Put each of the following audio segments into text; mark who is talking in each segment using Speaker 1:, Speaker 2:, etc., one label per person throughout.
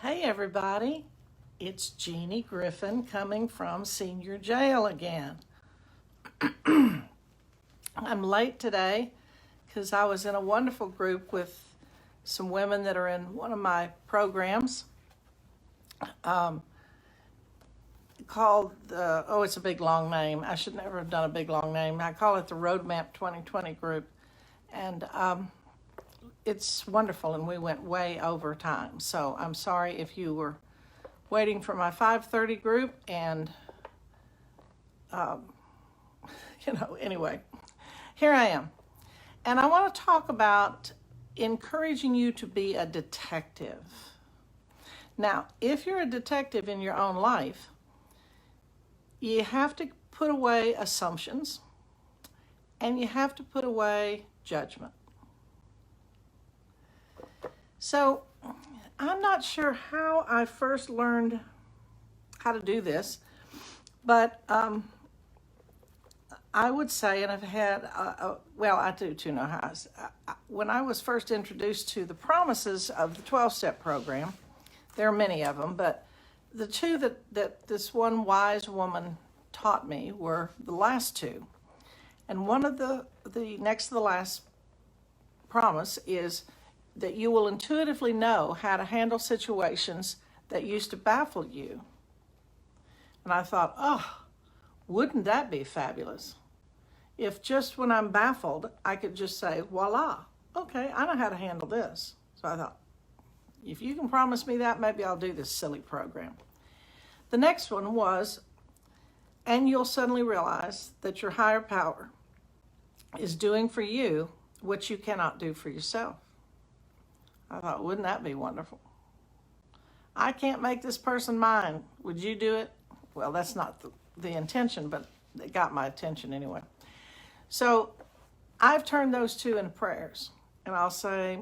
Speaker 1: Hey everybody, it's Jeanie Griffin coming from senior jail again. I'm late today because I was in a wonderful group with some women that are in one of my programs called it's a big long name. I should never have done a big long name. I call it the Roadmap 2020 group. And it's wonderful, and we went way over time. So I'm sorry if you were waiting for my 5:30 group, and anyway, here I am. And I want to talk about encouraging you to be a detective. Now, if you're a detective in your own life, you have to put away assumptions, and you have to put away judgment. So I'm not sure how I first learned how to do this, but I would say, and I've had, I do too know how. When I was first introduced to the promises of the 12-step program, there are many of them, but the two that this one wise woman taught me were the last two. And one of the next to the last promise is that you will intuitively know how to handle situations that used to baffle you. And I thought, wouldn't that be fabulous? If just when I'm baffled, I could just say, voila, okay, I know how to handle this. So I thought, if you can promise me that, maybe I'll do this silly program. The next one was, and you'll suddenly realize that your higher power is doing for you what you cannot do for yourself. I thought, wouldn't that be wonderful? I can't make this person mine. Would you do it? Well, that's not the intention, but it got my attention anyway. So I've turned those two into prayers, and I'll say,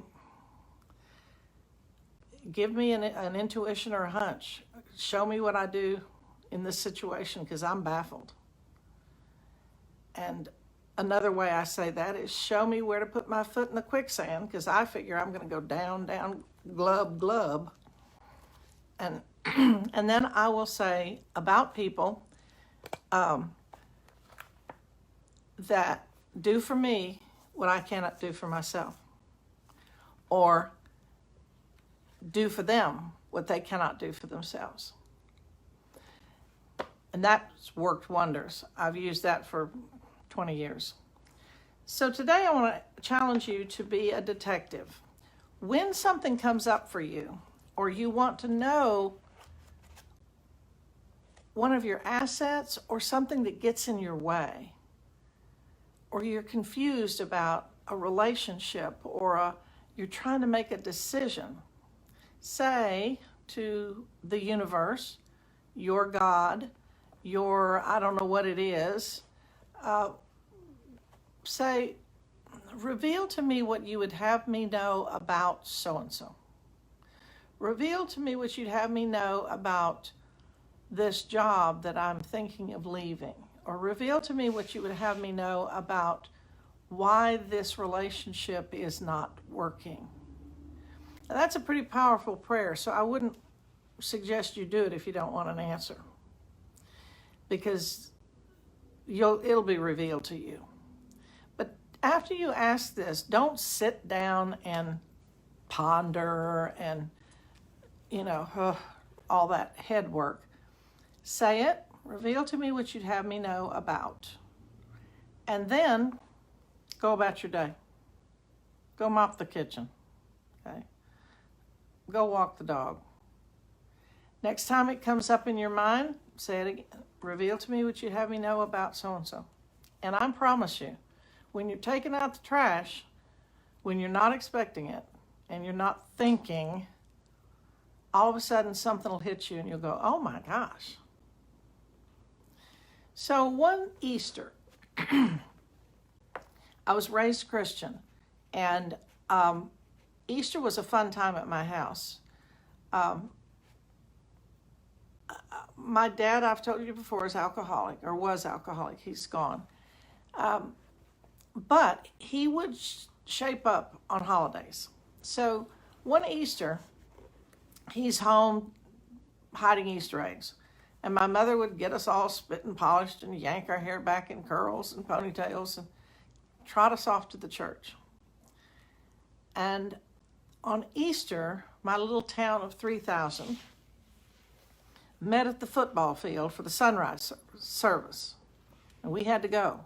Speaker 1: give me an intuition or a hunch. Show me what I do in this situation because I'm baffled. And another way I say that is show me where to put my foot in the quicksand because I figure I'm going to go down, glub, glub. And and then I will say about people that do for me what I cannot do for myself, or do for them what they cannot do for themselves. And that's worked wonders. I've used that for 20 years. So today I want to challenge you to be a detective. When something comes up for you, or you want to know one of your assets or something that gets in your way, or you're confused about a relationship, or you're trying to make a decision, say to the universe, your God, your, I don't know what it is, say, reveal to me what you would have me know about so-and-so. Reveal to me what you'd have me know about this job that I'm thinking of leaving. Or reveal to me what you would have me know about why this relationship is not working. Now, that's a pretty powerful prayer, so I wouldn't suggest you do it if you don't want an answer, because it'll be revealed to you. But after you ask this, don't sit down and ponder and, all that head work. Say it, reveal to me what you'd have me know about. And then go about your day. Go mop the kitchen, okay? Go walk the dog. Next time it comes up in your mind, say it again. Reveal to me what you'd have me know about so-and-so. And I promise you, when you're taking out the trash, when you're not expecting it, and you're not thinking, all of a sudden something will hit you and you'll go, oh my gosh. So one Easter, I was raised Christian, and Easter was a fun time at my house. My dad, I've told you before, is alcoholic, or was alcoholic. He's gone. But he would shape up on holidays. So one Easter, he's home hiding Easter eggs. And my mother would get us all spit and polished and yank our hair back in curls and ponytails and trot us off to the church. And on Easter, my little town of 3,000 met at the football field for the sunrise service. And we had to go.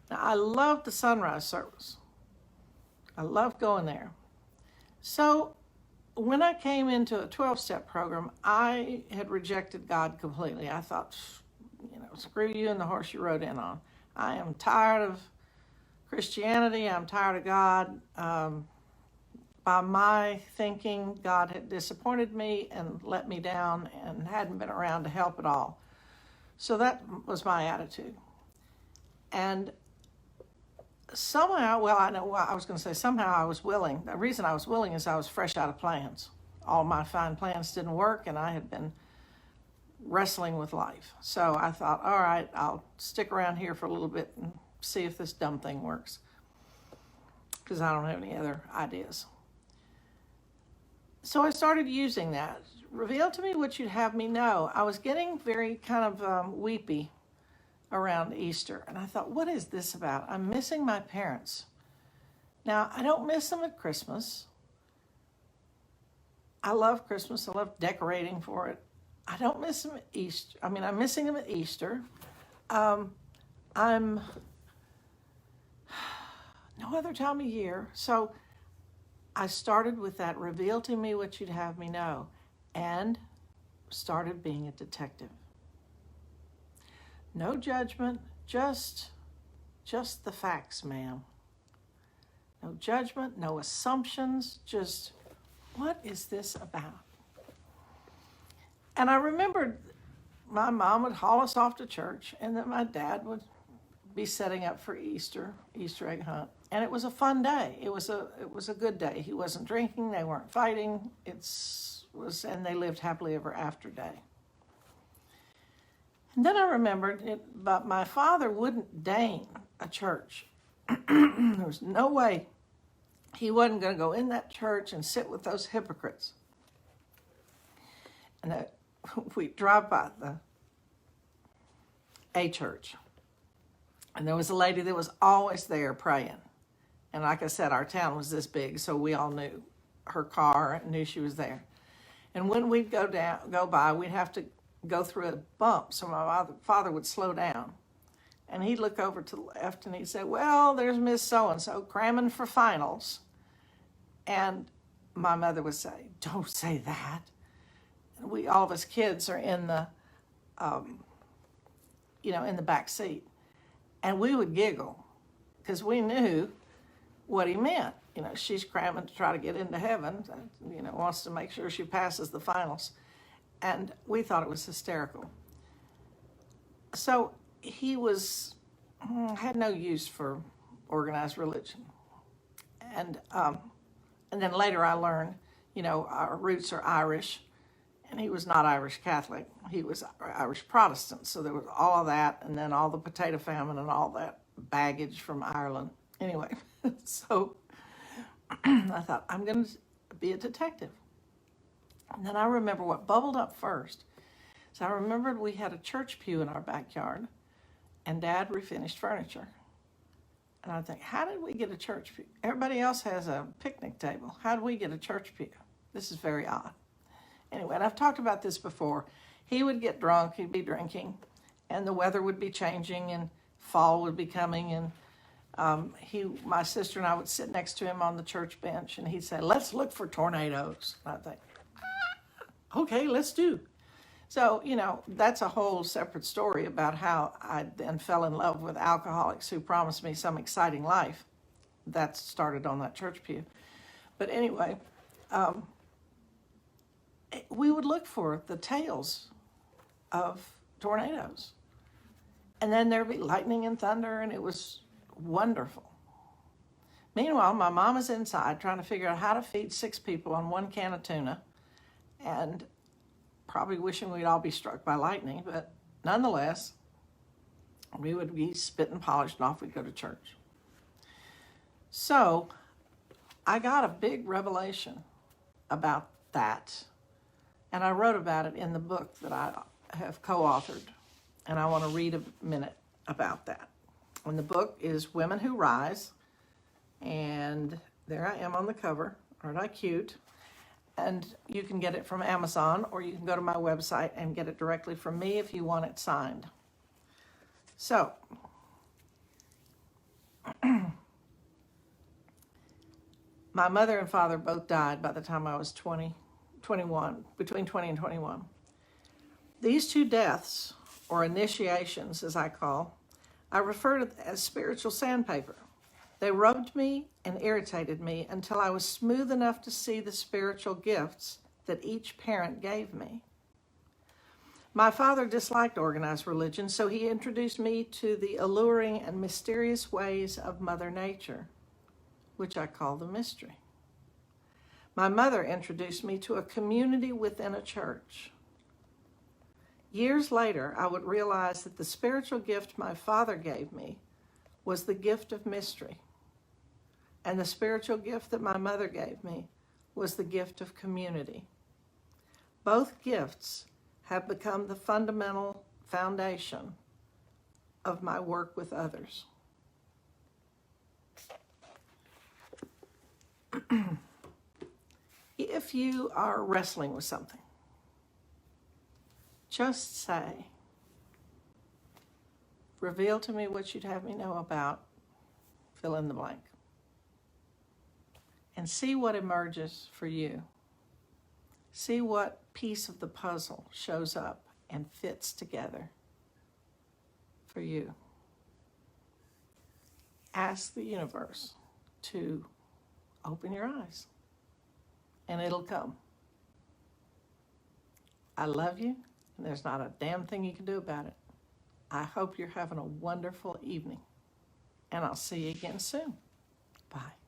Speaker 1: Now, I loved the sunrise service. I loved going there. So when I came into a 12-step program, I had rejected God completely. I thought, screw you and the horse you rode in on. I am tired of Christianity. I'm tired of God. By my thinking, God had disappointed me and let me down and hadn't been around to help at all. So that was my attitude. And somehow, somehow I was willing. The reason I was willing is I was fresh out of plans. All my fine plans didn't work, and I had been wrestling with life. So I thought, all right, I'll stick around here for a little bit and see if this dumb thing works, because I don't have any other ideas. So I started using that. Reveal to me what you'd have me know. I was getting very kind of weepy around Easter. And I thought, what is this about? I'm missing my parents. Now, I don't miss them at Christmas. I love Christmas. I love decorating for it. I don't miss them at Easter. I mean, I'm missing them at Easter. I'm no other time of year. So I started with that, reveal to me what you'd have me know, and started being a detective. No judgment, just the facts, ma'am. No judgment, no assumptions, just what is this about? And I remembered my mom would haul us off to church, and then my dad would be setting up for Easter egg hunt. And it was a fun day. It was a good day. He wasn't drinking, they weren't fighting. And they lived happily ever after day. And then I remembered but my father wouldn't deign a church. There was no way he wasn't going to go in that church and sit with those hypocrites. And we drive by a church. And there was a lady that was always there praying. And like I said, our town was this big, so we all knew her car and knew she was there. And when we'd go by, we'd have to go through a bump, so my father would slow down. And he'd look over to the left and he'd say, well, there's Miss So-and-so cramming for finals. And my mother would say, don't say that. And all of us kids are in the, in the back seat. And we would giggle because we knew what he meant. She's cramming to try to get into heaven, wants to make sure she passes the finals. And we thought it was hysterical. So he had no use for organized religion. And then later I learned, our roots are Irish, and he was not Irish Catholic. He was Irish Protestant. So there was all of that, and then all the potato famine and all that baggage from Ireland. Anyway, so I thought, I'm going to be a detective. And then I remember what bubbled up first. So I remembered we had a church pew in our backyard, and Dad refinished furniture. And I think, how did we get a church pew? Everybody else has a picnic table. How did we get a church pew? This is very odd. Anyway, and I've talked about this before. He would get drunk, he'd be drinking, and the weather would be changing, and fall would be coming, and my sister and I would sit next to him on the church bench, and he'd say, let's look for tornadoes. And I think, okay, let's do. So, that's a whole separate story about how I then fell in love with alcoholics who promised me some exciting life. That started on that church pew. But anyway, we would look for the tails of tornadoes. And then there'd be lightning and thunder, and it was wonderful. Meanwhile, my mom is inside trying to figure out how to feed 6 people on 1 can of tuna, and probably wishing we'd all be struck by lightning, but nonetheless, we would be spit and polished, and off we'd go to church. So I got a big revelation about that And I wrote about it in the book that I have co-authored. And I want to read a minute about that. And the book is Women Who Rise. And there I am on the cover. Aren't I cute? And you can get it from Amazon, or you can go to my website and get it directly from me if you want it signed. So, my mother and father both died by the time I was 21, between 20 and 21. These two deaths, or initiations as I refer to as spiritual sandpaper. They rubbed me and irritated me until I was smooth enough to see the spiritual gifts that each parent gave me. My father disliked organized religion, so he introduced me to the alluring and mysterious ways of Mother Nature, which I call the mystery. My mother introduced me to a community within a church. Years later, I would realize that the spiritual gift my father gave me was the gift of mystery. And the spiritual gift that my mother gave me was the gift of community. Both gifts have become the fundamental foundation of my work with others. If you are wrestling with something, just say, reveal to me what you'd have me know about, fill in the blank. And see what emerges for you. See what piece of the puzzle shows up and fits together for you. Ask the universe to open your eyes, and it'll come. I love you, and there's not a damn thing you can do about it. I hope you're having a wonderful evening, and I'll see you again soon. Bye.